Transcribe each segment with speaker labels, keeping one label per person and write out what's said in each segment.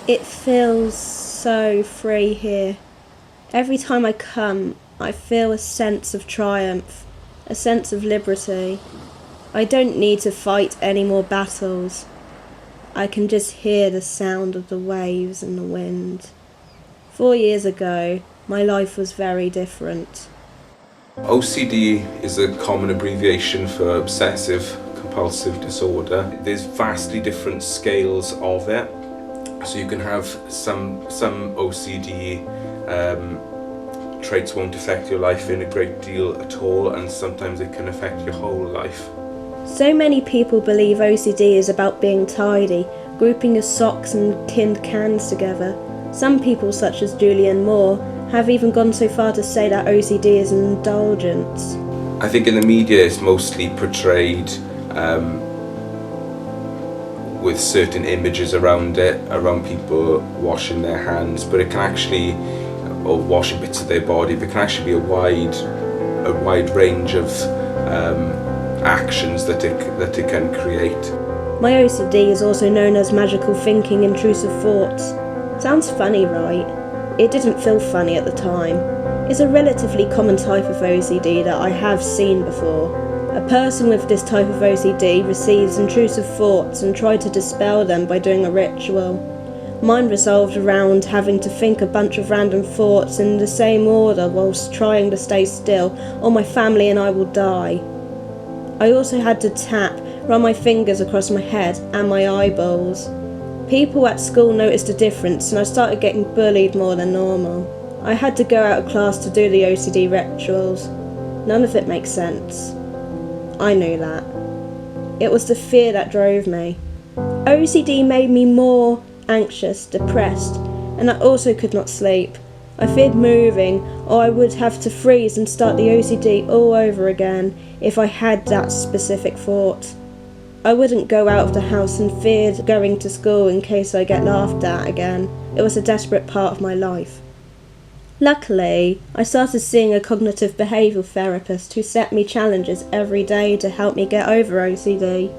Speaker 1: It feels so free here. Every time I come, I feel a sense of triumph, a sense of liberty. I don't need to fight any more battles. I can just hear the sound of the waves and the wind. 4 years ago, my life was very different.
Speaker 2: OCD is a common abbreviation for obsessive compulsive disorder. There's vastly different scales of it. So you can have some OCD traits won't affect your life in a great deal at all, and sometimes it can affect your whole life.
Speaker 1: So many people believe OCD is about being tidy, grouping your socks and tinned cans together. Some people, such as Julian Moore, have even gone so far to say that OCD is an indulgence.
Speaker 2: I think in the media it's mostly portrayed with certain images around it, around people washing their hands, but it can actually, or washing bits of their body, but it can actually be a wide range of actions that it can create.
Speaker 1: My OCD is also known as magical thinking, intrusive thoughts. Sounds funny, right? It didn't feel funny at the time. It's a relatively common type of OCD that I have seen before. A person with this type of OCD receives intrusive thoughts and tries to dispel them by doing a ritual. Mine resolved around having to think a bunch of random thoughts in the same order whilst trying to stay still, or my family and I will die. I also had to run my fingers across my head and my eyeballs. People at school noticed a difference and I started getting bullied more than normal. I had to go out of class to do the OCD rituals. None of it makes sense. I knew that. It was the fear that drove me. OCD made me more anxious, depressed, and I also could not sleep. I feared moving, or I would have to freeze and start the OCD all over again if I had that specific thought. I wouldn't go out of the house and feared going to school in case I get laughed at again. It was a desperate part of my life. Luckily, I started seeing a cognitive behavioural therapist who set me challenges every day to help me get over OCD.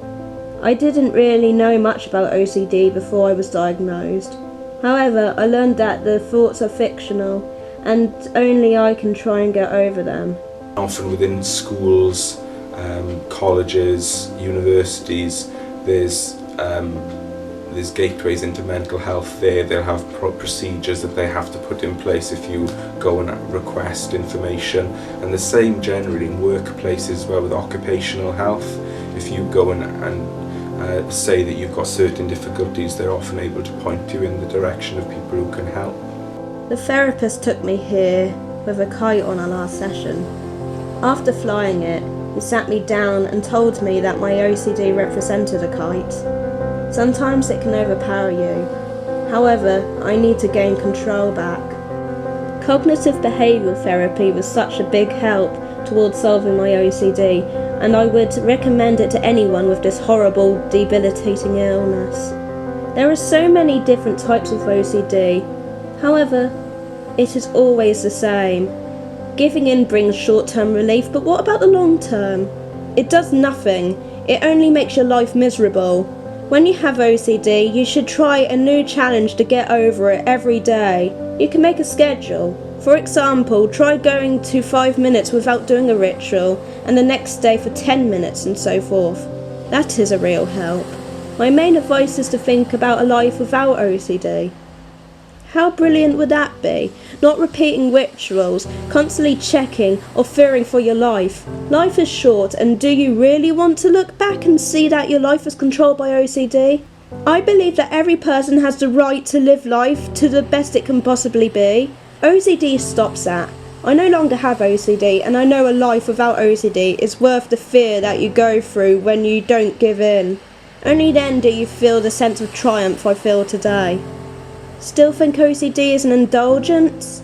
Speaker 1: I didn't really know much about OCD before I was diagnosed. However, I learned that the thoughts are fictional and only I can try and get over them.
Speaker 2: Often within schools, colleges, universities, there's gateways into mental health there. They'll have procedures that they have to put in place if you go and request information. And the same generally in workplaces as well with occupational health. If you go and say that you've got certain difficulties, they're often able to point you in the direction of people who can help.
Speaker 1: The therapist took me here with a kite on our last session. After flying it, he sat me down and told me that my OCD represented a kite. Sometimes it can overpower you. However, I need to gain control back. Cognitive behavioural therapy was such a big help towards solving my OCD, and I would recommend it to anyone with this horrible, debilitating illness. There are so many different types of OCD. However, it is always the same. Giving in brings short-term relief, but what about the long term? It does nothing. It only makes your life miserable. When you have OCD, you should try a new challenge to get over it every day. You can make a schedule. For example, try going to 5 minutes without doing a ritual, and the next day for 10 minutes and so forth. That is a real help. My main advice is to think about a life without OCD. How brilliant would that be? Not repeating rituals, constantly checking or fearing for your life. Life is short, and do you really want to look back and see that your life is controlled by OCD? I believe that every person has the right to live life to the best it can possibly be. OCD stops that. I no longer have OCD, and I know a life without OCD is worth the fear that you go through when you don't give in. Only then do you feel the sense of triumph I feel today. Still think OCD is an indulgence?